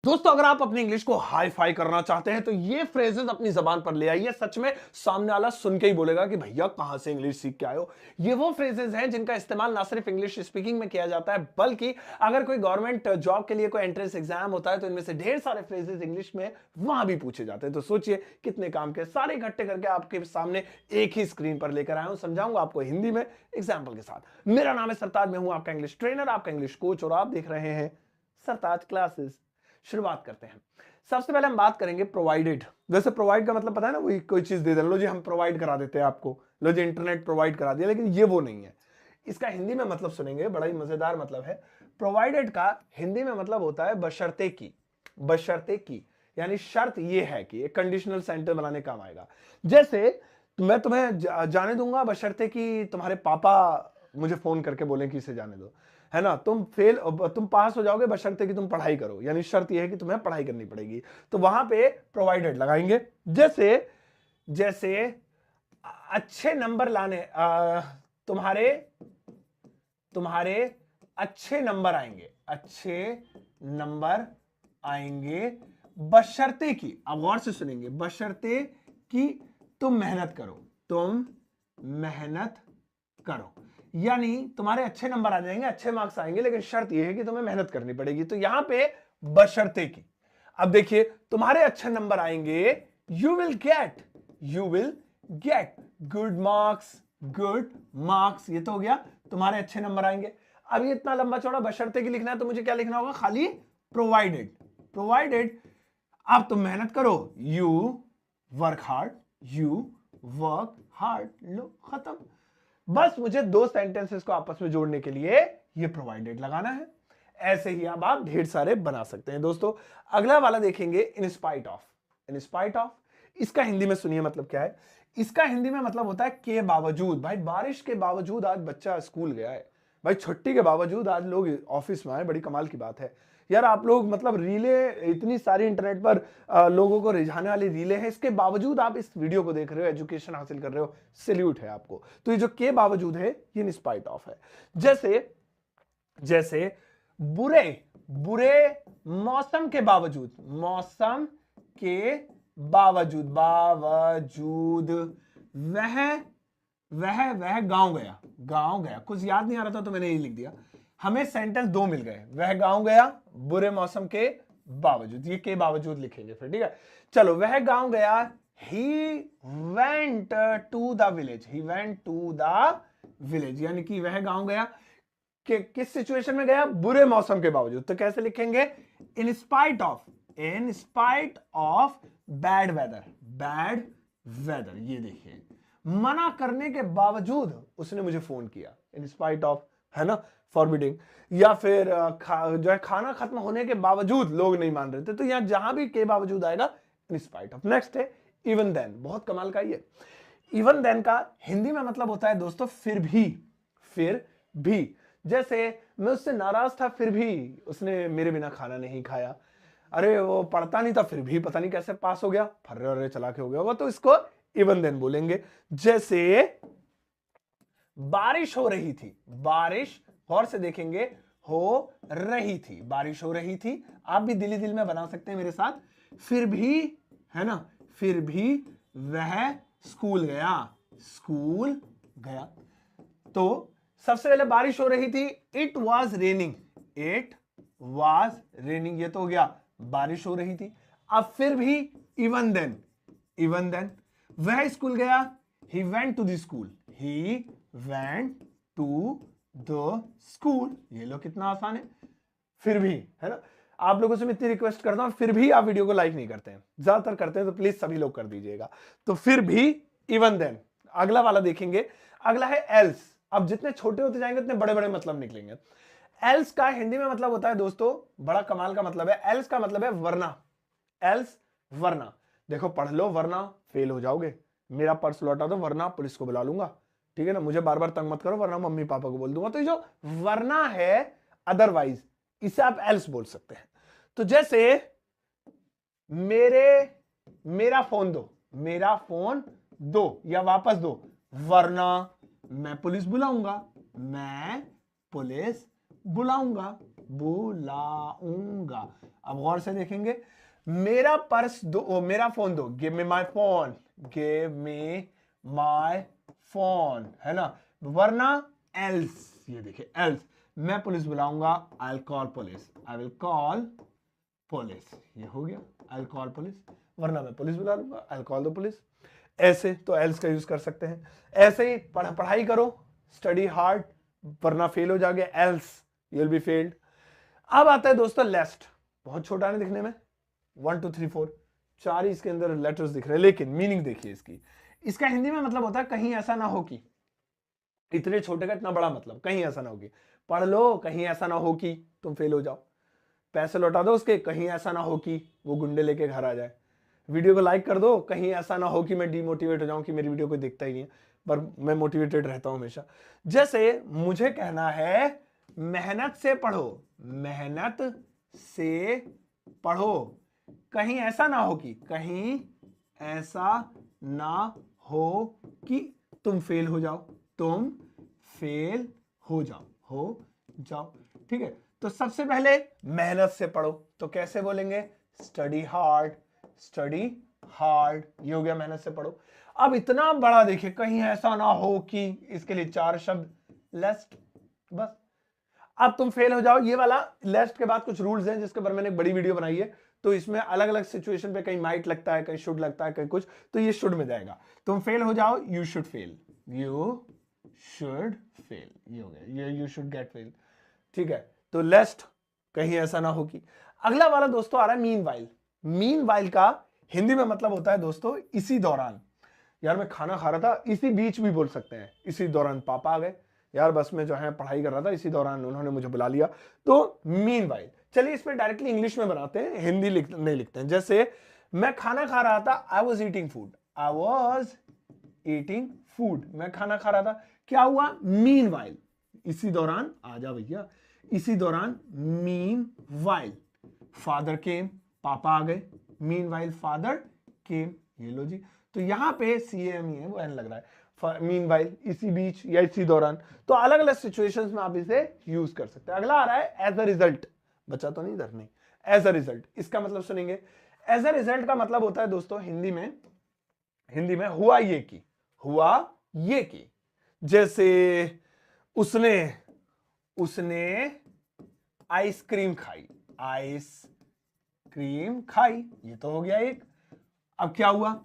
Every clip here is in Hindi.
दोस्तों अगर आप अपनी इंग्लिश को हाई फाई करना चाहते हैं तो ये फ्रेजेस अपनी जबान पर ले आइए। सच में सामने वाला सुन के ही बोलेगा कि भैया कहां से इंग्लिश सीख के आए हो। ये वो फ्रेजेस हैं जिनका इस्तेमाल ना सिर्फ इंग्लिश स्पीकिंग में किया जाता है, बल्कि अगर कोई गवर्नमेंट जॉब के लिए कोई एंट्रेंस एग्जाम होता है तो इनमें से ढेर सारे फ्रेजेस इंग्लिश में वहां भी पूछे जाते हैं। तो सोचिए कितने काम के सारे इकट्ठे करके आपके सामने एक ही स्क्रीन पर लेकर आया हूं। समझाऊंगा आपको हिंदी में एग्जाम्पल के साथ। मेरा नाम है सरताज, मैं हूं आपका इंग्लिश ट्रेनर, आपका इंग्लिश कोच, और आप देख रहे हैं सरताज क्लासेस। शुरुआत करते हैं। सबसे पहले हम बात करेंगे प्रोवाइडेड। वैसे प्रोवाइड का मतलब पता है ना, वही कोई चीज दे दे, लो जी हम प्रोवाइड करा देते हैं आपको, लो जी इंटरनेट प्रोवाइड करा दिया, लेकिन ये वो नहीं है। इसका हिंदी में मतलब सुनेंगे, बड़ा ही मजेदार मतलब है। प्रोवाइडेड का हिंदी में मतलब होता है बशर्ते की। बशर्ते की यानी शर्त ये है कि एक कंडीशनल सेंटेंस बनाने काम आएगा। जैसे मैं तुम्हें जाने दूंगा बशर्ते कि तुम्हारे पापा मुझे फोन करके बोले कि इसे जाने दो, है ना। तुम पास हो जाओगे बशर्ते कि तुम पढ़ाई करो, यानी शर्त यह है कि तुम्हें पढ़ाई करनी पड़ेगी। तो वहां पे प्रोवाइडेड लगाएंगे। जैसे जैसे अच्छे नंबर लाने, तुम्हारे तुम्हारे अच्छे नंबर आएंगे, अच्छे नंबर आएंगे बशर्ते की, अब गौर से सुनेंगे, बशर्ते कि तुम मेहनत करो, तुम मेहनत करो। यानी तुम्हारे अच्छे नंबर आ जाएंगे, अच्छे मार्क्स आएंगे, लेकिन शर्त यह है कि तुम्हें मेहनत करनी पड़ेगी। तो यहां पे बशर्ते की। अब देखिए, तुम्हारे अच्छे नंबर आएंगे, you will get good marks, good marks. ये तो हो गया, तुम्हारे अच्छे नंबर आएंगे। अब ये इतना लंबा चौड़ा बशर्ते की लिखना है, तो मुझे क्या लिखना होगा, खाली प्रोवाइडेड। प्रोवाइडेड अब तुम मेहनत करो, you work hard, you work hard. लो खत्म। बस मुझे दो सेंटेंसेस को आपस में जोड़ने के लिए ये प्रोवाइडेड लगाना है। ऐसे ही अब आप ढेर सारे बना सकते हैं। दोस्तों अगला वाला देखेंगे, इन spite of. In spite of, इसका हिंदी में सुनिए मतलब क्या है। इसका हिंदी में मतलब होता है के बावजूद। भाई बारिश के बावजूद आज बच्चा स्कूल गया है, भाई छुट्टी के बावजूद आज लोग ऑफिस में आए, बड़ी कमाल की बात है यार। आप लोग मतलब रीले इतनी सारी इंटरनेट पर लोगों को रिझाने वाली रीले हैं, इसके बावजूद आप इस वीडियो को देख रहे हो, एजुकेशन हासिल कर रहे हो, सैल्यूट है आपको। तो ये जो के बावजूद है ये इन स्पाइट ऑफ है। जैसे जैसे बुरे बुरे मौसम के बावजूद, मौसम के बावजूद, बावजूद वह गांव गया, गांव गया। कुछ याद नहीं आ रहा था तो मैंने यही लिख दिया। हमें सेंटेंस दो मिल गए, वह गांव गया बुरे मौसम के बावजूद, ये के बावजूद लिखेंगे फिर, ठीक है। चलो, वह गांव गया, he went to the village, he went to the village, यानी कि वह गांव गया कि किस सिचुएशन में गया, बुरे मौसम के बावजूद। तो कैसे लिखेंगे, in spite of, in spite of bad weather, bad weather. ये देखिए, मना करने के बावजूद उसने मुझे फोन किया, इन स्पाइट ऑफ, है ना, फॉरबिडिंग। या फिर जो है खाना खत्म होने के बावजूद लोग नहीं मान रहे थे। तो यहां जहां भी के बावजूद आएगा इन स्पाइट ऑफ। नेक्स्ट है इवन देन, बहुत कमाल का ये। इवन देन का हिंदी में मतलब होता है दोस्तों फिर भी, फिर भी। जैसे मैं उससे नाराज था फिर भी उसने मेरे बिना खाना नहीं खाया। अरे वो पढ़ता नहीं था फिर भी पता नहीं कैसे पास हो गया, फर्रे चला के हो गया होगा, तो इसको इवन देन बोलेंगे। जैसे बारिश हो रही थी, बारिश गौर से देखेंगे, हो रही थी, बारिश हो रही थी। आप भी दिली दिल में बना सकते हैं मेरे साथ, फिर भी, है ना, फिर भी वह स्कूल गया, स्कूल गया। तो सबसे पहले बारिश हो रही थी, it was raining, it was raining, ये तो हो गया बारिश हो रही थी। अब फिर भी इवन देन, इवन देन वह स्कूल गया, he went to the school, he went to the school. ये लो कितना आसान है, फिर भी, है ना। आप लोगों से मैं इतनी रिक्वेस्ट करता हूं, फिर भी आप वीडियो को लाइक नहीं करते हैं, ज्यादातर करते हैं, तो प्लीज सभी लोग कर दीजिएगा। तो फिर भी, इवन देन। अगला वाला देखेंगे, अगला है एल्स। अब जितने छोटे होते जाएंगे उतने बड़े बड़े मतलब निकलेंगे। एल्स का हिंदी में मतलब होता है दोस्तों, बड़ा कमाल का मतलब है। एल्स का मतलब है वरना, एल्स वरना। देखो पढ़ लो वरना फेल हो जाओगे, मेरा पर्स लौटा दो वरना पुलिस को बुला लूंगा, ठीक है ना, मुझे बार बार तंग मत करो वरना मम्मी पापा को बोल दूंगा। तो ये जो वरना है अदरवाइज, इसे आप एल्स बोल सकते हैं। तो जैसे मेरा फोन दो, मेरा फोन दो या वापस दो, वरना मैं पुलिस बुलाऊंगा, मैं पुलिस बुलाऊंगा, बुलाऊंगा। अब गौर से देखेंगे, मेरा पर्स दो, मेरा फोन दो, give me my phone, give me my phone, है ना। वरना एल्स, ये देखिए एल्स, मैं पुलिस बुलाऊंगा, I will call police, I will call police, ये हो गया, आई विल कॉल पुलिस। वरना मैं पुलिस बुला लूंगा, आई विल कॉल द पुलिस। ऐसे तो एल्स का यूज कर सकते हैं। ऐसे ही पढ़ाई करो, स्टडी हार्ड, वरना फेल हो जाओगे, else you will be failed. अब आता है दोस्तों लेस्ट, बहुत छोटा है दिखने में, 1 2 3 4 4 ही इसके अंदर लेटर्स दिख रहे हैं, लेकिन मीनिंग देखिए इसकी। इसका हिंदी में मतलब होता है कहीं ऐसा ना हो कि, इतने छोटे का इतना बड़ा मतलब, कहीं ऐसा ना हो कि। पढ़ लो, कहीं ऐसा ना हो कि तुम फेल हो जाओ। पैसे लौटा दो उसके, कहीं ऐसा ना हो कि वो गुंडे लेके घर आ जाए। वीडियो को लाइक कर दो, कहीं ऐसा ना हो कि मैं डीमोटिवेट हो जाऊं कि मेरी वीडियो कोई देखता ही नहीं है, पर मैं मोटिवेटेड रहता हूं हमेशा। जैसे मुझे कहना है मेहनत से पढ़ो, मेहनत से पढ़ो, कहीं ऐसा ना हो कि, कहीं ऐसा ना हो कि तुम फेल हो जाओ, तुम फेल हो जाओ, ठीक है। तो सबसे पहले मेहनत से पढ़ो, तो कैसे बोलेंगे, स्टडी हार्ड, स्टडी हार्ड, ये हो गया मेहनत से पढ़ो। अब इतना बड़ा देखिए, कहीं ऐसा ना हो कि, इसके लिए 4 शब्द, लेस्ट, बस। अब तुम फेल हो जाओ, ये वाला लेस्ट के बाद कुछ रूल्स हैं जिसके ऊपर मैंने एक बड़ी वीडियो बनाई है, तो इसमें अलग अलग सिचुएशन पे कहीं माइट लगता है, कहीं शुड लगता है, कहीं कुछ, तो ये शुड में जाएगा। तुम फेल हो जाओ, you should fail, you should fail, ये हो गया, यू शुड गेट फेल, ठीक है। तो लेस्ट, कहीं ऐसा ना हो कि। अगला वाला दोस्तों आ रहा है मीन वाइल। मीन वाइल का हिंदी में मतलब होता है दोस्तों इसी दौरान। यार मैं खाना खा रहा था, इसी बीच भी बोल सकते हैं, इसी दौरान पापा आ गए, यार बस में जो है पढ़ाई कर रहा था, इसी दौरान उन्होंने मुझे बुला लिया, तो मीन वाइल। चलिए इस पे डायरेक्टली इंग्लिश में बनाते हैं, हिंदी नहीं लिखते हैं। जैसे मैं खाना खा रहा था, I was eating food, I was eating food, मैं खाना खा रहा था, क्या हुआ, मीन वाइल, इसी दौरान, आ जा भैया, इसी दौरान, मीन वाइल फादर केम, पापा आ गए, मीन वाइल फादर केम, ये लो जी। तो यहां पे CAM है, वो एन लग रहा है, मीन वाइल, इसी बीच या इसी दौरान। तो अलग अलग सिचुएशंस में आप इसे यूज कर सकते हैं। अगला आ रहा है एज अ रिजल्ट, बचा तो नहीं इधर, नहीं, एज अ रिजल्ट, इसका मतलब सुनेंगे। एज अ रिजल्ट का मतलब होता है दोस्तों हिंदी में हुआ ये की, हुआ ये की। जैसे उसने आइसक्रीम खाई, आइसक्रीम खाई, ये तो हो गया एक। अब क्या हुआ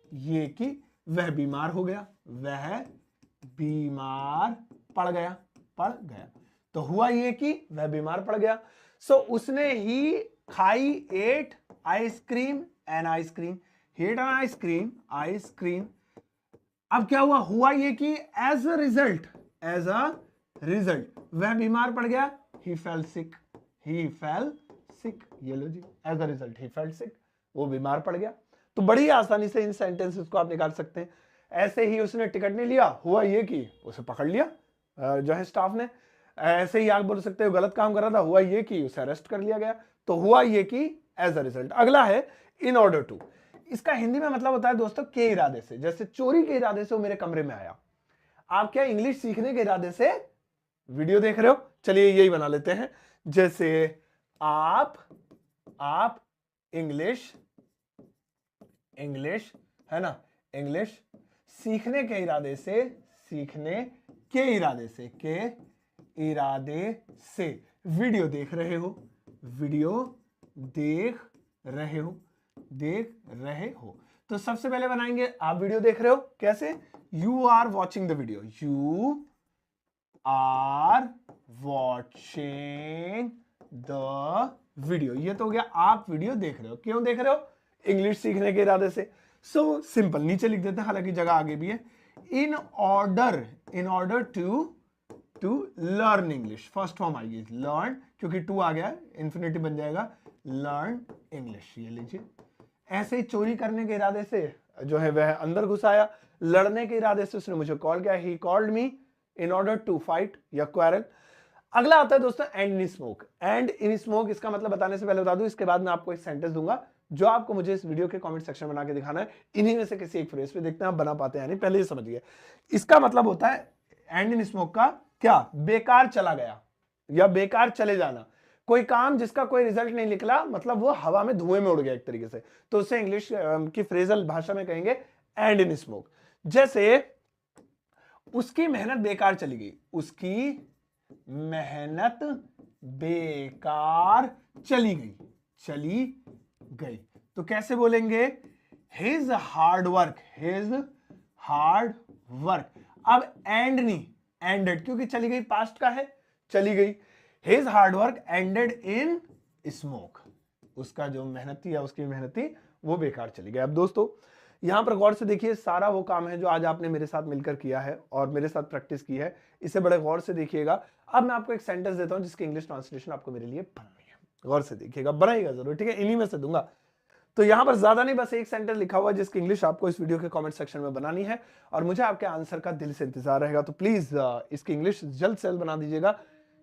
ये कि, वह बीमार हो गया, वह बीमार पड़ गया, तो हुआ ये कि वह बीमार पड़ गया। सो उसने ही खाई, ate ice cream, an ice cream, ate an ice cream, ice cream. अब क्या हुआ ये कि एज अ रिजल्ट वह बीमार पड़ गया, ही फेल सिक, ये लो जी, as a result he fell sick, वो बीमार पड़ गया। तो बड़ी आसानी से इन सेंटेंसेस को आप निकाल सकते हैं। ऐसे ही उसने टिकट नहीं लिया, हुआ ये कि उसे पकड़ लिया जो है स्टाफ ने। ऐसे ही आप बोल सकते हो गलत काम कर रहा था, हुआ ये कि उसे अरेस्ट कर लिया गया। तो हुआ ये कि एज अ रिजल्ट। अगला है इन ऑर्डर टू, इसका हिंदी में मतलब होता है दोस्तों के इरादे से। जैसे चोरी के इरादे से वो मेरे कमरे में आया। आप क्या इंग्लिश सीखने के इरादे से वीडियो देख रहे हो, चलिए यही बना लेते हैं। जैसे आप इंग्लिश है ना, इंग्लिश सीखने के इरादे से वीडियो देख रहे हो। तो सबसे पहले बनाएंगे, आप वीडियो देख रहे हो, कैसे, you are watching the video, you are watching the video, ये तो हो गया, आप वीडियो देख रहे हो। क्यों देख रहे हो, इंग्लिश सीखने के इरादे से। सो सिंपल, नीचे लिख देते हैं, हालांकि जगह आगे भी है। In order to learn English, first form आएगी लर्न, क्योंकि टू आ गया, इन्फिनिटी बन जाएगा, लर्न इंग्लिश, ये लीजिए। ऐसे ही चोरी करने के इरादे से जो है वह अंदर घुस आया, लड़ने के इरादे से उसने मुझे कॉल किया, he called me in order to fight या क्वारल। अगला आता है दोस्तों end in smoke. End in smoke इसका मतलब बताने से पहले बता दूं, इसके बाद मैं आपको एक सेंटेंस दूंगा जो आपको मुझे इस वीडियो के कमेंट सेक्शन में बना के दिखाना है। इन्हीं में से किसी एक फ्रेज पे देखते हैं आप बना पाते हैं नहीं, पहले ही समझिए। इसका मतलब होता है एंड इन स्मोक का क्या बेकार चला गया या बेकार चले जाना, कोई काम जिसका कोई रिजल्ट नहीं निकला, मतलब वो हवा में धुएं में उड़ गया एक तरीके से, तो उसे इंग्लिश की फ्रेजल भाषा में कहेंगे एंड इन स्मोक। जैसे उसकी मेहनत बेकार चली गई, उसकी मेहनत बेकार चली गई, तो कैसे बोलेंगे, हिज हार्ड वर्क। अब एंड नहीं, एंडेड, क्योंकि चली गई पास्ट का है, चली गई। His hard work ended in smoke, उसका जो मेहनत थी या उसकी मेहनत थी वो बेकार चली गई। अब दोस्तों यहां पर गौर से देखिए, सारा वो काम है जो आज आपने मेरे साथ मिलकर किया है और मेरे साथ प्रैक्टिस की है, इसे बड़े गौर से देखिएगा। अब मैं आपको एक सेंटेंस देता हूं जिसकी इंग्लिश ट्रांसलेशन आपको मेरे लिए बनानी है, गौर से देखिएगा, बनाइएगा जरूर, ठीक है, इन्हीं में से दूंगा। तो यहां पर ज्यादा नहीं, बस एक सेंटेंस लिखा हुआ है जिसकी इंग्लिश आपको इस वीडियो के कमेंट सेक्शन में बनानी है और मुझे आपके आंसर का दिल से इंतजार रहेगा। तो प्लीज इसकी इंग्लिश जल्द से जल्द बना दीजिएगा,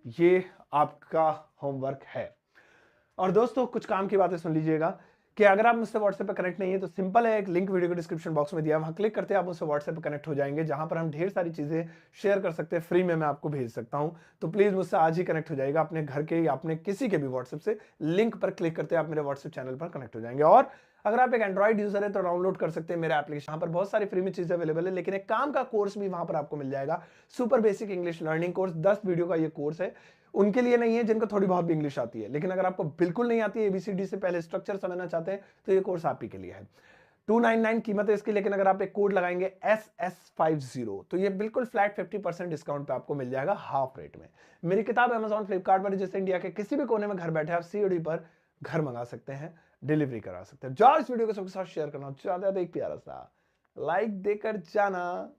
ये आपका होमवर्क है। और दोस्तों कुछ काम की बातें सुन लीजिएगा कि अगर आप मुझसे व्हाट्सएप पे कनेक्ट नहीं है तो सिंपल है, एक लिंक वीडियो के डिस्क्रिप्शन बॉक्स में दिया है, वहां क्लिक करते हैं आप मुझसे व्हाट्सएप पे कनेक्ट हो जाएंगे, जहां पर हम ढेर सारी चीजें शेयर कर सकते हैं, फ्री में मैं आपको भेज सकता हूं। तो प्लीज मुझसे आज ही कनेक्ट हो जाएगा, अपने घर के या अपने किसी के भी व्हाट्सएप से लिंक पर क्लिक करते आप मेरे व्हाट्सएप चैनल पर कनेक्ट हो जाएंगे। और अगर आप एक एंड्रॉइड यूजर है तो डाउनलोड कर सकते हैं मेरा एप्लीकेशन, पर बहुत सारी फ्री में चीजें अवेलेबल है, लेकिन एक काम का कोर्स भी वहां पर आपको मिल जाएगा, super basic English learning course, 10 video का ये कोर्स है। उनके लिए नहीं है जिनको थोड़ी बहुत भी इंग्लिश आती है, लेकिन अगर आपको बिल्कुल नहीं आती है, एबीसीडी से पहले स्ट्रक्चर समझना चाहते हैं, तो ये कोर्स आप ही के लिए है। 299 कीमत है इसकी, लेकिन अगर आप एक कोड लगाएंगे SS50 तो ये बिल्कुल फ्लैट 50% डिस्काउंट पे आपको मिल जाएगा, हाफ रेट में। मेरी किताब Amazon फ्लिपकार्ट पर, जैसे इंडिया के किसी भी कोने में घर बैठे आप COD पर घर मंगा सकते हैं, डिलीवरी करा सकते हैं। जाओ इस वीडियो को सबके साथ शेयर करना, ज्यादा एक प्यारा सा लाइक देकर जाना।